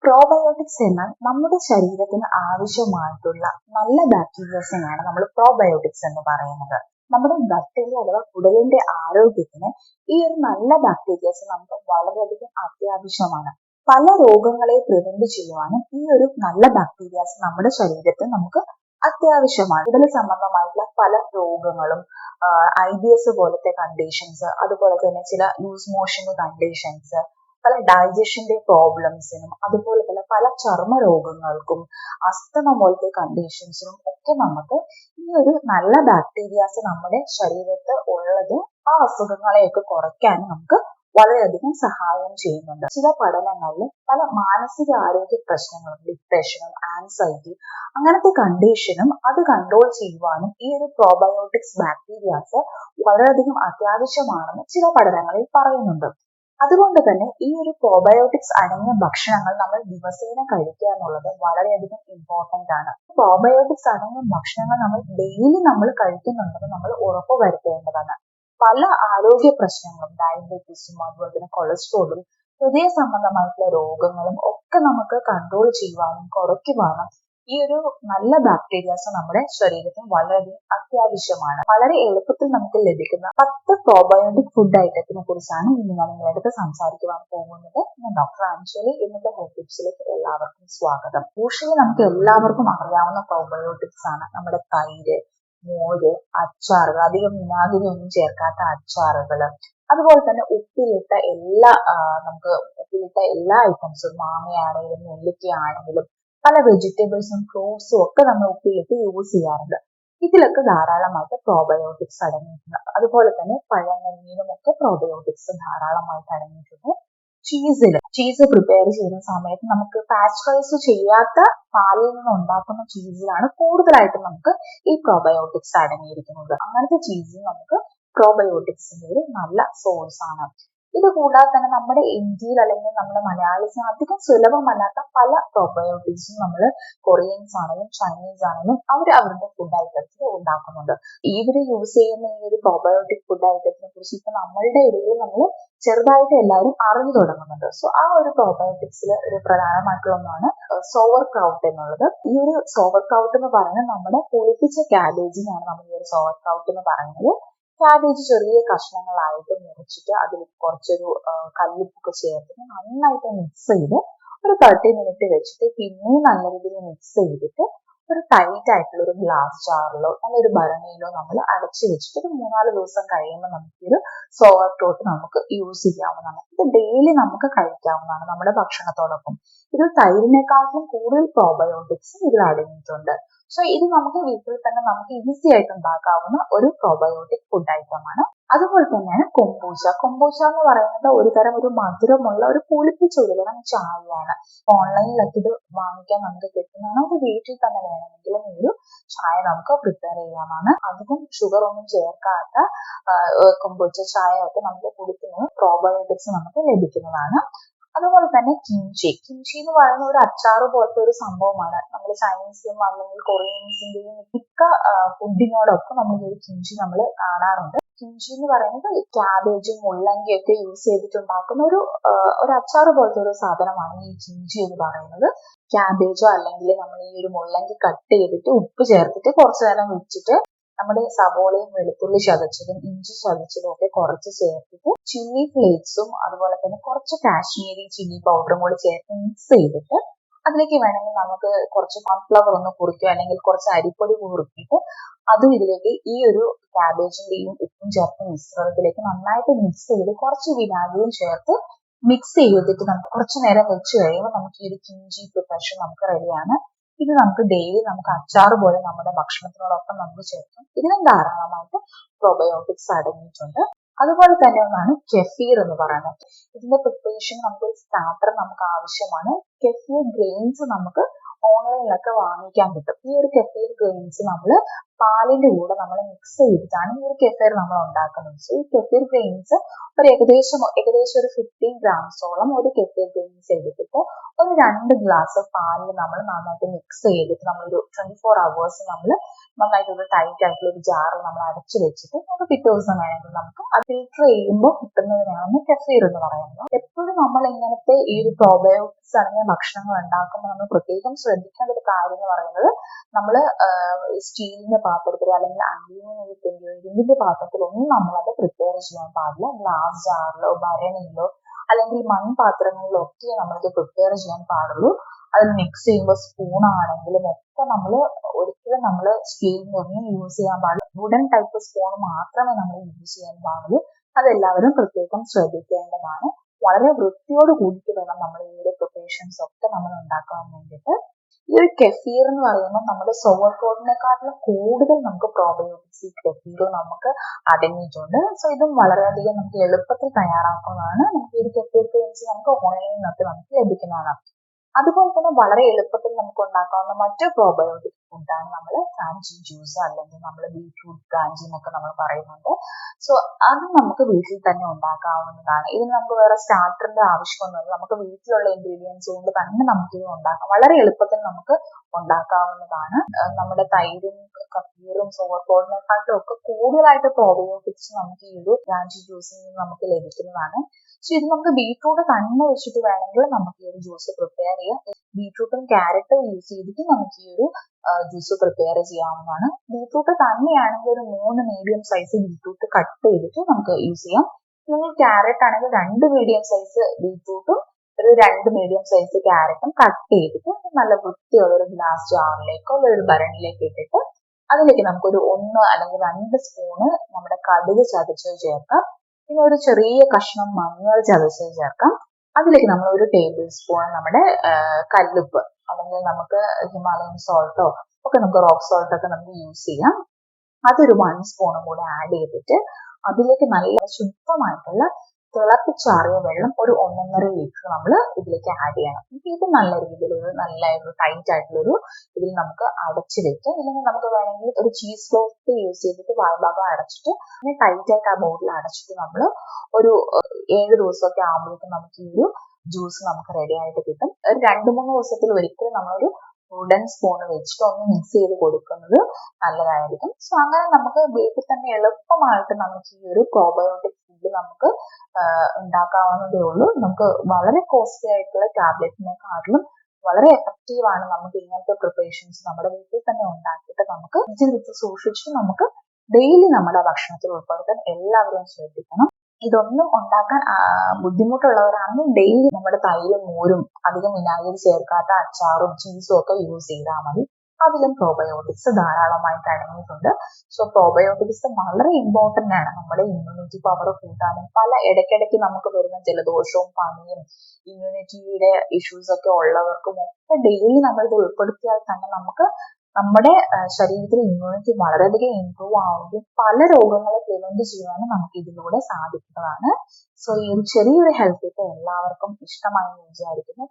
Probiotics എന്നാൽ നമ്മുടെ ശരീരത്തിന് ആവശ്യമായിട്ടുള്ള നല്ല ബാക്ടീരിയസിനെയാണ് നമ്മൾ പ്രോബയോട്ടിക്സ് എന്ന് പറയുന്നത്. നമ്മുടെ ഗട്ടിന്റെ അഥവാ കുടലിന്റെ ആരോഗ്യത്തിന് ഈ ഒരു നല്ല ബാക്ടീരിയസ് നമുക്ക് വളരെയധികം അത്യാവശ്യമാണ്. പല രോഗങ്ങളെ പ്രിവെന്റ് ചെയ്യുവാനും ഈ ഒരു നല്ല ബാക്ടീരിയസ് നമ്മുടെ ശരീരത്തിൽ നമുക്ക് അത്യാവശ്യമാണ്. കുടൽ സംബന്ധമായിട്ടുള്ള പല രോഗങ്ങളും, IBS പോലത്തെ കണ്ടീഷൻസ്, അതുപോലെ തന്നെ ചില ലൂസ് മോഷൻ കണ്ടീഷൻസ്, പല ഡൈജഷന്റെ പ്രോബ്ലംസിനും, അതുപോലെ തന്നെ പല ചർമ്മ രോഗങ്ങൾക്കും, അസ്തമ പോലത്തെ കണ്ടീഷൻസിനും ഒക്കെ നമുക്ക് ഈ ഒരു നല്ല ബാക്ടീരിയാസ് നമ്മുടെ ശരീരത്ത് ഉള്ളത് ആ അസുഖങ്ങളെയൊക്കെ കുറയ്ക്കാനും നമുക്ക് വളരെയധികം സഹായം ചെയ്യുന്നുണ്ട്. ചില പഠനങ്ങളിൽ പല മാനസിക ആരോഗ്യ പ്രശ്നങ്ങളും, ഡിപ്രഷനും, ആൻസൈറ്റി അങ്ങനത്തെ കണ്ടീഷനും അത് കൺട്രോൾ ചെയ്യുവാനും ഈ ഒരു പ്രോബയോട്ടിക്സ് ബാക്ടീരിയാസ് വളരെയധികം അത്യാവശ്യമാണെന്ന് ചില പഠനങ്ങളിൽ പറയുന്നുണ്ട്. അതുകൊണ്ട് തന്നെ ഈ ഒരു പ്രോബയോട്ടിക്സ് അടങ്ങിയ ഭക്ഷണങ്ങൾ നമ്മൾ ദിവസേന കഴിക്കുക എന്നുള്ളത് വളരെയധികം ഇമ്പോർട്ടന്റ് ആണ്. പ്രോബയോട്ടിക്സ് അടങ്ങിയ ഭക്ഷണങ്ങൾ നമ്മൾ ഡെയിലി കഴിക്കുന്നുണ്ടെന്ന് നമ്മൾ ഉറപ്പുവരുത്തേണ്ടതാണ്. പല ആരോഗ്യ പ്രശ്നങ്ങളും, ഡയബറ്റീസും, അതുപോലെ തന്നെ കൊളസ്ട്രോളും, ഹൃദയ സംബന്ധമായിട്ടുള്ള രോഗങ്ങളും ഒക്കെ നമുക്ക് കൺട്രോൾ ചെയ്യുവാനും കുറയ്ക്കുവാനും ഈ ഒരു നല്ല ബാക്ടീരിയാസ് നമ്മുടെ ശരീരത്തിന് വളരെയധികം അത്യാവശ്യമാണ്. വളരെ എളുപ്പത്തിൽ നമുക്ക് ലഭിക്കുന്ന 10 പ്രോബയോട്ടിക് ഫുഡ് ഐറ്റത്തിനെ കുറിച്ചാണ് ഇന്ന് ഞാൻ നിങ്ങളുടെ അടുത്ത് സംസാരിക്കുവാൻ പോകുന്നത്. ഞാൻ ഡോക്ടർ അഞ്ജലി. ഇന്നത്തെ ഹെൽത്ത് ടിപ്സിലേക്ക് എല്ലാവർക്കും സ്വാഗതം. യൂഷ്വലി നമുക്ക് എല്ലാവർക്കും അറിയാവുന്ന പ്രോബയോട്ടിക്സ് ആണ് നമ്മുടെ തൈര്, മോര്, അച്ചാറുകൾ, അധികം വിനാഗിരി ഒന്നും ചേർക്കാത്ത അച്ചാറുകൾ, അതുപോലെ തന്നെ ഉപ്പിലിട്ട എല്ലാ ഐറ്റംസും, മാങ്ങയാണെങ്കിലും നെല്ലിക്കയാണെങ്കിലും പല വെജിറ്റബിൾസും ഫ്രൂട്ട്സും ഒക്കെ നമ്മൾ ഉപ്പിലിട്ട് യൂസ് ചെയ്യാറുണ്ട്. ഇതിലൊക്കെ ധാരാളമായിട്ട് പ്രോബയോട്ടിക്സ് അടങ്ങിയിട്ടുണ്ട്. അതുപോലെ തന്നെ പഴങ്ങളിലും ഒക്കെ പ്രോബയോട്ടിക്സ് ധാരാളമായിട്ട് അടങ്ങിയിട്ടുണ്ട്. ചീസ് പ്രിപ്പയർ ചെയ്യുന്ന സമയത്ത് നമുക്ക് പാസ്ചറൈസ് ചെയ്യാത്ത പാലിൽ നിന്ന് ഉണ്ടാക്കുന്ന ചീസിലാണ് കൂടുതലായിട്ടും നമുക്ക് ഈ പ്രോബയോട്ടിക്സ് അടങ്ങിയിരിക്കുന്നത്. അങ്ങനത്തെ ചീസിൽ നമുക്ക് പ്രോബയോട്ടിക്സിന്റെ ഒരു നല്ല സോഴ്സ് ആണ്. ഇത് കൂടാതെ തന്നെ നമ്മുടെ ഇന്ത്യയിൽ അല്ലെങ്കിൽ നമ്മുടെ മലയാളീസിന് അധികം സുലഭമല്ലാത്ത പല പ്രോബയോട്ടിക്സും നമ്മൾ കൊറിയൻസ് ആണെങ്കിലും ചൈനീസ് ആണെങ്കിലും അവരുടെ ഫുഡ് ഐറ്റംസിൽ ഉണ്ടാക്കുന്നുണ്ട്. ഇവര് യൂസ് ചെയ്യുന്ന ഈ ഒരു പ്രോബയോട്ടിക് ഫുഡ് ഐറ്റത്തിനെ കുറിച്ച് ഇപ്പൊ നമ്മളുടെ ഇടയിൽ നമ്മൾ ചെറുതായിട്ട് എല്ലാവരും അറിഞ്ഞു തുടങ്ങുന്നുണ്ട്. സോ ആ ഒരു പ്രോബയോട്ടിക്സിൽ ഒരു പ്രധാനമായിട്ടുള്ള ഒന്നാണ് സോവർ ക്രൗട്ട് എന്നുള്ളത്. ഈ ഒരു സോവർ ക്രൗട്ട് എന്ന് പറയുന്നത് നമ്മുടെ പുളിപ്പിച്ച ക്യാബേജിനെയാണ് നമ്മൾ ഈ ഒരു സോവർ ക്രൗട്ട് എന്ന് പറയുന്നത്. ക്യാബേജ് ചെറിയ കഷ്ണങ്ങളായിട്ട് മുറിച്ചിട്ട് അതിൽ കുറച്ചൊരു കല്ലുപ്പൊക്കെ ചേർത്തിട്ട് നന്നായിട്ട് മിക്സ് ചെയ്ത് ഒരു 30 മിനിറ്റ് വെച്ചിട്ട് പിന്നെയും നല്ല രീതിയിൽ മിക്സ് ചെയ്തിട്ട് ഒരു ടൈറ്റ് ആയിട്ടുള്ള ഒരു ഗ്ലാസ് ജാറിലോ നല്ലൊരു ഭരണിയിലോ നമ്മൾ അടച്ചു വെച്ചിട്ട് ഒരു 3-4 ദിവസം കഴിയുമ്പോൾ നമുക്ക് ഒരു സോവർ ക്രൗട്ട് നമുക്ക് യൂസ് ചെയ്യാവുന്നതാണ്. ഇത് ഡെയിലി നമുക്ക് കഴിക്കാവുന്നതാണ് നമ്മുടെ ഭക്ഷണത്തോടൊപ്പം. ഇതിൽ തൈരിനെക്കാട്ടിലും കൂടുതൽ പ്രോബയോട്ടിക്സ് ഇതിൽ അടങ്ങിയിട്ടുണ്ട്. സോ ഇത് നമുക്ക് വീട്ടിൽ തന്നെ നമുക്ക് ഈസി ആയിട്ട് ഉണ്ടാക്കാവുന്ന ഒരു പ്രോബയോട്ടിക് ഫുഡ് ഐറ്റം ആണ്. അതുപോലെ തന്നെയാണ് കൊംബൂച്ച. കൊംബൂച്ച എന്ന് പറയുന്നത് ഒരു തരം ഒരു മധുരമുള്ള ഒരു പുളിപ്പിച്ച ഒരു തരം ചായയാണ്. ഓൺലൈനിലൊക്കെ ഇത് വാങ്ങിക്കാൻ നമുക്ക് കിട്ടുന്നതാണ്. അത് വീട്ടിൽ തന്നെ വേണമെങ്കിലും ഈ ഒരു ചായ നമുക്ക് പ്രിപ്പയർ ചെയ്യാവുന്നതാണ്. അധികം ഷുഗർ ഒന്നും ചേർക്കാത്ത കൊംബൂച്ച ചായ ഒക്കെ നമുക്ക് കുടിക്കുന്നത് പ്രോബയോട്ടിക്സ് നമുക്ക് ലഭിക്കുന്നതാണ്. അതുപോലെ തന്നെ കിംചി എന്ന് പറയുന്ന ഒരു അച്ചാറ് പോലത്തെ ഒരു സംഭവമാണ്. നമ്മൾ ചൈനീസും അല്ലെങ്കിൽ കൊറിയൻസിന്റെയും മിക്ക ഫുഡിനോടൊപ്പം നമ്മൾ ഈ ഒരു കിംചി നമ്മൾ കാണാറുണ്ട്. കിംചി എന്ന് പറയുന്നത് ക്യാബേജും മുള്ളങ്കിയും ഒക്കെ യൂസ് ചെയ്തിട്ടുണ്ടാക്കുന്ന ഒരു അച്ചാറ് പോലത്തെ ഒരു സാധനമാണ് ഈ കിംചി എന്ന് പറയുന്നത്. ക്യാബേജോ അല്ലെങ്കിൽ നമ്മൾ ഈ ഒരു മുള്ളങ്കി കട്ട് ചെയ്തിട്ട് ഉപ്പ് ചേർത്തിട്ട് കുറച്ചു നേരം വെച്ചിട്ട് നമ്മുടെ സവോളയും വെളുത്തുള്ളി ചതച്ചതും ഇഞ്ചി ചതച്ചതും ഒക്കെ കുറച്ച് ചേർത്തിട്ട് ചില്ലി ഫ്ലേക്സും അതുപോലെ തന്നെ കുറച്ച് കാശ്മീരി ചില്ലി പൗഡറും കൂടി ചേർത്ത് മിക്സ് ചെയ്തിട്ട് അതിലേക്ക് വേണമെങ്കിൽ നമുക്ക് കുറച്ച് കോൺഫ്ലവർ ഒന്ന് കുറിക്കുക അല്ലെങ്കിൽ കുറച്ച് അരിപ്പൊടി കുറുക്കിയിട്ട് അതും ഇതിലേക്ക് ഈ ഒരു ക്യാബേജിന്റെയും ഉപ്പും ചേർത്ത് മിശ്രിതത്തിലേക്ക് നന്നായിട്ട് മിക്സ് ചെയ്ത് കുറച്ച് വിനാഗിരിയും ചേർത്ത് മിക്സ് ചെയ്തിട്ട് നമുക്ക് കുറച്ചു നേരം വെച്ച് കഴിയുമ്പോൾ നമുക്ക് ഈ ഒരു കിംചി പ്രിപ്പറേഷൻ നമുക്ക് റെഡിയാണ്. ഇത് നമുക്ക് ഡെയിലി നമുക്ക് അച്ചാറ് പോലെ നമ്മുടെ ഭക്ഷണത്തിനോടൊപ്പം നമുക്ക് ചേർക്കാം. ഇതിനും ധാരാളമായിട്ട് പ്രോബയോട്ടിക്സ് അടങ്ങിയിട്ടുണ്ട്. അതുപോലെ തന്നെ ഒന്നാണ് കെഫീർ എന്ന് പറയുന്നത്. ഇതിന്റെ പ്രിപ്പറേഷൻ നമുക്കൊരു സ്റ്റാർട്ടർ നമുക്ക് ആവശ്യമാണ്. കെഫീർ ഗ്രെയിൻസ് നമുക്ക് ഓൺലൈനിലൊക്കെ വാങ്ങിക്കാൻ കിട്ടും. ഈ ഒരു കെഫീർ ഗ്രെയിൻസ് നമ്മൾ പാലിന്റെ കൂടെ നമ്മൾ മിക്സ് ചെയ്തിട്ടാണ് ഈ ഒരു കെഫീർ നമ്മൾ ഉണ്ടാക്കുന്നത്. സോ ഈ കെഫീർ ഗ്രെയിൻസ് ഒരു ഏകദേശം ഒരു 15 ഗ്രാംസോളം ഒരു കെഫീർ ഗ്രെയിൻസ് എടുത്തിട്ട് ഒരു 2 ഗ്ലാസ് പാലിൽ നമ്മൾ നന്നായിട്ട് മിക്സ് ചെയ്തിട്ട് നമ്മളൊരു 24 hours നമ്മൾ നന്നായിട്ട് ഒരു ടൈറ്റ് ആയിട്ടുള്ള ഒരു ജാറിൽ നമ്മൾ അടച്ചു വെച്ചിട്ട് നമുക്ക് പിറ്റേ ദിവസം വേണമെങ്കിൽ നമുക്ക് അത് ഫിൽറ്റർ ചെയ്യുമ്പോൾ കിട്ടുന്നതിനാണ് കെഫീർ എന്ന് പറയുന്നത്. എപ്പോഴും നമ്മൾ ഇങ്ങനത്തെ ഈ ഒരു പ്രോബയോട്ടിക്സ് അടങ്ങിയ ഭക്ഷണങ്ങൾ ഉണ്ടാക്കുമ്പോൾ നമ്മൾ പ്രത്യേകം ശ്രദ്ധിക്കേണ്ട ഒരു കാര്യം എന്ന് പറയുന്നത് നമ്മൾ സ്റ്റീലിന്റെ പാത്രത്തിലോ അല്ലെങ്കിൽ അലൂമിനിയത്തിന്റെയോ ഇരുമ്പിന്റെ പാത്രത്തിലൊന്നും നമ്മളത് പ്രിപ്പയർ ചെയ്യാൻ പാടില്ല. ഗ്ലാസ് ജാറിലോ ഭരണിയിലോ അല്ലെങ്കിൽ മൺപാത്രങ്ങളിലോ ഒക്കെ നമ്മളിത് പ്രിപ്പയർ ചെയ്യാൻ പാടുള്ളൂ. അതിൽ മിക്സ് ചെയ്യുമ്പോൾ സ്പൂൺ ആണെങ്കിലും ഒക്കെ നമ്മൾ ഒരിക്കലും നമ്മൾ സ്റ്റീലിന്റെ ഒന്നും യൂസ് ചെയ്യാൻ പാടില്ല. വുഡൻ ടൈപ്പ് സ്പൂൺ മാത്രമേ നമ്മൾ യൂസ് ചെയ്യാൻ പാടുള്ളൂ. അതെല്ലാവരും പ്രത്യേകം ശ്രദ്ധിക്കേണ്ടതാണ്. വളരെ വൃത്തിയോട് കൂടിയിട്ട് വേണം നമ്മൾ ഈ ഒരു പ്രിപ്പറേഷൻസ് ഒക്കെ നമ്മൾ ഉണ്ടാക്കാൻ വേണ്ടിയിട്ട്. ഈ ഒരു കെഫീർ എന്ന് പറയുമ്പോൾ നമ്മുടെ സോവർകോട്ടിനെക്കാട്ടിലും കൂടുതൽ നമുക്ക് പ്രോബയോട്ടിക്സ് ഈ കെഫീർ നമുക്ക് അടങ്ങിയിട്ടുണ്ട്. സോ ഇതും വളരെയധികം നമുക്ക് എളുപ്പത്തിൽ തയ്യാറാക്കുന്നതാണ്. നമുക്ക് ഈ ഒരു കെഫീർ ക്രീംസ് നമുക്ക് ഓൺലൈനിൽ നമുക്ക് ലഭിക്കുന്നതാണ്. അതുപോലെ തന്നെ വളരെ എളുപ്പത്തിൽ നമുക്ക് ഉണ്ടാക്കാവുന്ന മറ്റൊരു പ്രോബയോട്ടിക് ഫുഡാണ് നമ്മൾ കാഞ്ചി ജ്യൂസ് അല്ലെങ്കിൽ നമ്മൾ ബീറ്റ്റൂട്ട് കാഞ്ചി എന്നൊക്കെ നമ്മൾ പറയുന്നുണ്ട്. സോ അത് നമുക്ക് വീട്ടിൽ തന്നെ ഉണ്ടാക്കാവുന്നതാണ്. ഇതിന് നമുക്ക് വേറെ സ്റ്റാർട്ടറിന്റെ ആവശ്യമൊന്നുമില്ല. നമുക്ക് വീട്ടിലുള്ള ഇൻഗ്രീഡിയൻസ് കൊണ്ട് തന്നെ നമുക്ക് ഇത് ഉണ്ടാക്കാം. വളരെ എളുപ്പത്തിൽ നമുക്ക് ഉണ്ടാക്കാവുന്നതാണ്. നമ്മുടെ തൈരും കഫീറും സോവർകോട്ടിനെക്കാട്ടും ഒക്കെ കൂടുതലായിട്ട് പ്രോബയോട്ടിക്സ് നമുക്ക് ഈ ഒരു കാഞ്ചി ജ്യൂസിൽ നിന്ന് നമുക്ക് ലഭിക്കുന്നതാണ്. സോ ഇത് നമുക്ക് ബീറ്റ്റൂട്ട് തന്നെ വെച്ചിട്ട് വേണമെങ്കിൽ നമുക്ക് ഈ ഒരു ജ്യൂസ് പ്രിപ്പയർ ചെയ്യാം. ബീറ്റ്റൂട്ടും ക്യാരറ്റും യൂസ് ചെയ്തിട്ട് നമുക്ക് ഈ ഒരു ജ്യൂസ് പ്രിപ്പയർ ചെയ്യാവുന്നതാണ്. ബീറ്റ്റൂട്ട് തന്നെയാണെങ്കിൽ ഒരു 3 മീഡിയം സൈസ് ബീറ്റ്റൂട്ട് കട്ട് ചെയ്തിട്ട് നമുക്ക് യൂസ് ചെയ്യാം. അല്ലെങ്കിൽ ക്യാരറ്റ് ആണെങ്കിൽ 2 മീഡിയം സൈസ് ബീറ്റ്റൂട്ടും ഒരു 2 മീഡിയം സൈസ് ക്യാരറ്റും കട്ട് ചെയ്തിട്ട് നല്ല വൃത്തിയുള്ള ഒരു ഗ്ലാസ് ജാറിലേക്കോ അല്ലെങ്കിൽ ഒരു ഭരണിയിലേക്ക് ഇട്ടിട്ട് അതിലേക്ക് നമുക്കൊരു 1 അല്ലെങ്കിൽ 2 സ്പൂണ് നമ്മുടെ കടുക് ചതച്ചത് ചേർക്കാം. പിന്നെ ഒരു ചെറിയ കഷ്ണം മഞ്ഞൾ ചതച്ചത് ചേർക്കാം. അതിലേക്ക് നമ്മൾ ഒരു ടേബിൾ സ്പൂൺ നമ്മുടെ കല്ലുപ്പ് അല്ലെങ്കിൽ നമുക്ക് ഹിമാലയൻ സോൾട്ടോ ഒക്കെ നമുക്ക് റോക്ക് സോൾട്ട് ഒക്കെ നമുക്ക് യൂസ് ചെയ്യാം. അതൊരു 1 സ്പൂണും കൂടെ ആഡ് ചെയ്തിട്ട് അതിലേക്ക് നല്ല ശുദ്ധമായിട്ടുള്ള തിളപ്പിച്ചാറിയ വെള്ളം ഒരു 1.5 ലിറ്റർ നമ്മൾ ഇതിലേക്ക് ആഡ് ചെയ്യണം. ഇത് നല്ല രീതിയിൽ നല്ല ഒരു ടൈറ്റ് ആയിട്ടുള്ളൊരു ഇതിൽ നമുക്ക് അടച്ചു വെക്കാം. അല്ലെങ്കിൽ നമുക്ക് വേണമെങ്കിൽ ഒരു ചീസ് ക്ലോത്ത് യൂസ് ചെയ്തിട്ട് വായ്ഭാഗം അടച്ചിട്ട് അങ്ങനെ ടൈറ്റ് ആയിട്ട് ആ ബോട്ടിൽ അടച്ചിട്ട് നമ്മൾ ഒരു 7 ദിവസമൊക്കെ ആകുമ്പോഴേക്കും നമുക്ക് ഈ ഒരു ജ്യൂസ് നമുക്ക് റെഡി ആയിട്ട് കിട്ടും. ഒരു 2-3 ദിവസത്തിൽ ഒരിക്കലും നമ്മളൊരു വുഡൻ സ്പൂൺ വെച്ചിട്ട് ഒന്ന് മിക്സ് ചെയ്ത് കൊടുക്കുന്നത് നല്ലതായിരിക്കും. സോ അങ്ങനെ നമുക്ക് വീട്ടിൽ തന്നെ എളുപ്പമായിട്ട് നമുക്ക് ഈ ഒരു പ്രോബയോട്ടിക് ഫുഡ് നമുക്ക് ഉണ്ടാക്കാവുന്നതേ ഉള്ളൂ. നമുക്ക് വളരെ കോസ്റ്റ്ലി ആയിട്ടുള്ള ടാബ്ലറ്റിനെക്കാട്ടിലും വളരെ എഫക്റ്റീവ് ആണ് നമുക്ക് ഇങ്ങനത്തെ പ്രിപ്പറേഷൻസ് നമ്മുടെ വീട്ടിൽ തന്നെ ഉണ്ടാക്കിയിട്ട് നമുക്ക് വെച്ച് സൂക്ഷിച്ചിട്ട് നമുക്ക് ഡെയിലി നമ്മുടെ ഭക്ഷണത്തിൽ ഉൾപ്പെടുത്താൻ എല്ലാവരും ശ്രദ്ധിക്കണം. ഇതൊന്നും ഉണ്ടാക്കാൻ ബുദ്ധിമുട്ടുള്ളവരാണെങ്കിൽ ഡെയിലി നമ്മുടെ തൈരും മോരും അധികം വിനാഗിരി ചേർക്കാത്ത അച്ചാറും ചീസും ഒക്കെ യൂസ് ചെയ്താൽ മതി. അതിലും പ്രോബയോട്ടിക്സ് ധാരാളമായിട്ട് അടങ്ങിയിട്ടുണ്ട്. സോ പ്രോബയോട്ടിക്സ് വളരെ ഇമ്പോർട്ടന്റ് ആണ് നമ്മുടെ ഇമ്മ്യൂണിറ്റി പവർ കൂട്ടാനും ഇടയ്ക്കിടയ്ക്ക് നമുക്ക് വരുന്ന ജലദോഷവും പനിയും ഇമ്മ്യൂണിറ്റിയുടെ ഇഷ്യൂസ് ഒക്കെ ഉള്ളവർക്കും ഒക്കെ ഡെയിലി നമ്മൾ ഇത് ഉൾപ്പെടുത്തിയാൽ തന്നെ നമുക്ക് നമ്മുടെ ശരീരത്തിലെ ഇമ്മ്യൂണിറ്റി വളരെയധികം ഇംപ്രൂവ് ആവുകയും പല രോഗങ്ങളെ പ്രിവെന്റ് ചെയ്യാനും നമുക്ക് ഇതിലൂടെ സാധിക്കുന്നതാണ്. സോ ഈ ഒരു ചെറിയൊരു ഹെൽത്ത് ടിപ്പ് എല്ലാവർക്കും ഇഷ്ടമായി എന്ന് വിചാരിക്കുന്നു.